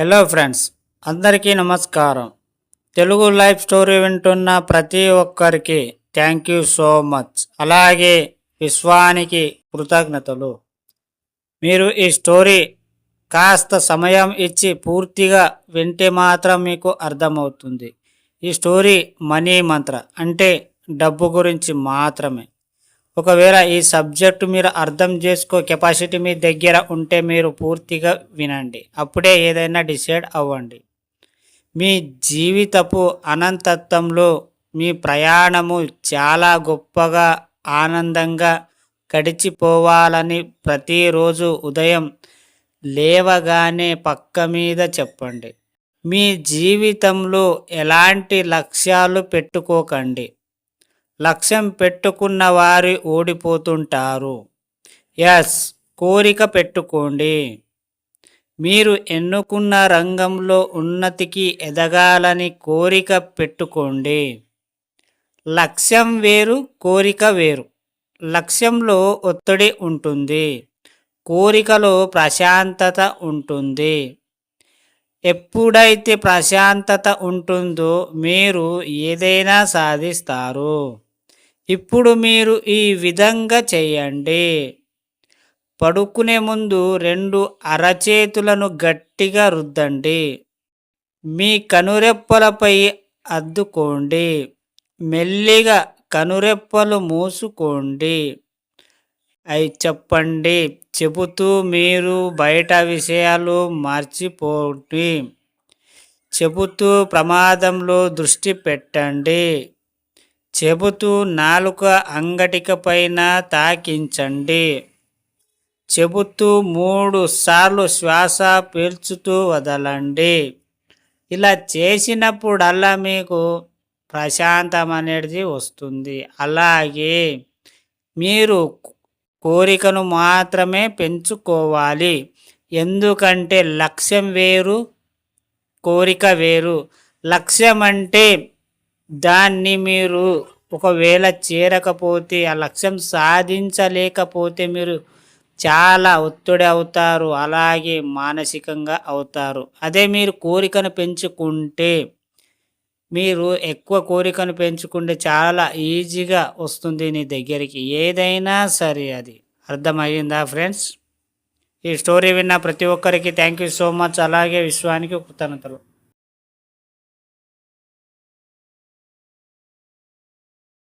Hello friends, అందరికీ నమస్కారం. Telugu life story వింటున్న ప్రతి ఒక్కరికి థ్యాంక్ యూ సో మచ్. అలాగే విశ్వానికి కృతజ్ఞతలు. మీరు ఈ స్టోరీ కాస్త సమయం ఇచ్చి పూర్తిగా వింటే మాత్రం మీకు అర్థమవుతుంది. ఈ స్టోరీ మనీ మంత్ర అంటే డబ్బు గురించి మాత్రమే. ఒకవేళ ఈ సబ్జెక్టు మీరు అర్థం చేసుకో కెపాసిటీ మీ దగ్గర ఉంటే మీరు పూర్తిగా వినండి. అప్పుడే ఏదైనా డిసైడ్ అవ్వండి. మీ జీవితపు అనంతత్వంలో మీ ప్రయాణము చాలా గొప్పగా ఆనందంగా గడిచిపోవాలని ప్రతిరోజు ఉదయం లేవగానే పక్క మీద చెప్పండి. మీ జీవితంలో ఎలాంటి లక్ష్యాలు పెట్టుకోకండి. లక్ష్యం పెట్టుకున్న వారు ఓడిపోతుంటారు. కోరిక పెట్టుకోండి. మీరు ఎన్నుకున్న రంగంలో ఉన్నతికి ఎదగాలని కోరిక పెట్టుకోండి. లక్ష్యం వేరు, కోరిక వేరు. లక్ష్యంలో ఒత్తిడి ఉంటుంది, కోరికలో ప్రశాంతత ఉంటుంది. ఎప్పుడైతే ప్రశాంతత ఉంటుందో మీరు ఏదైనా సాధిస్తారు. ఇప్పుడు మీరు ఈ విధంగా చేయండి. పడుకునే ముందు 2 అరచేతులను గట్టిగా రుద్దండి. మీ కనురెప్పలపై అద్దుకోండి. మెల్లిగా కనురెప్పలు మూసుకోండి. చెప్పండి. చెబుతూ మీరు బయట విషయాలు మర్చిపోండి. చెబుతూ ప్రమాదంలో దృష్టి పెట్టండి. చెబుతూ నాలుక అంగటిక పైన తాకించండి. చెబుతూ 3 సార్లు శ్వాస పీల్చుతూ వదలండి. ఇలా చేసినప్పుడల్లా మీకు ప్రశాంతం అనేది వస్తుంది. అలాగే మీరు కోరికను మాత్రమే పెంచుకోవాలి. ఎందుకంటే లక్ష్యం వేరు, కోరిక వేరు. లక్ష్యం అంటే దాన్ని మీరు ఒకవేళ చేరకపోతే, ఆ లక్ష్యం సాధించలేకపోతే మీరు చాలా ఒత్తిడి అవుతారు, అలాగే మానసికంగా అవుతారు. అదే మీరు కోరికను పెంచుకుంటే, మీరు ఎక్కువ కోరికను పెంచుకుంటే చాలా ఈజీగా వస్తుంది నీ దగ్గరికి ఏదైనా సరే. అది అర్థమయ్యిందా ఫ్రెండ్స్? ఈ స్టోరీ విన్న ప్రతి ఒక్కరికి థ్యాంక్ యూ సో మచ్. అలాగే విశ్వానికి కృతజ్ఞతలు.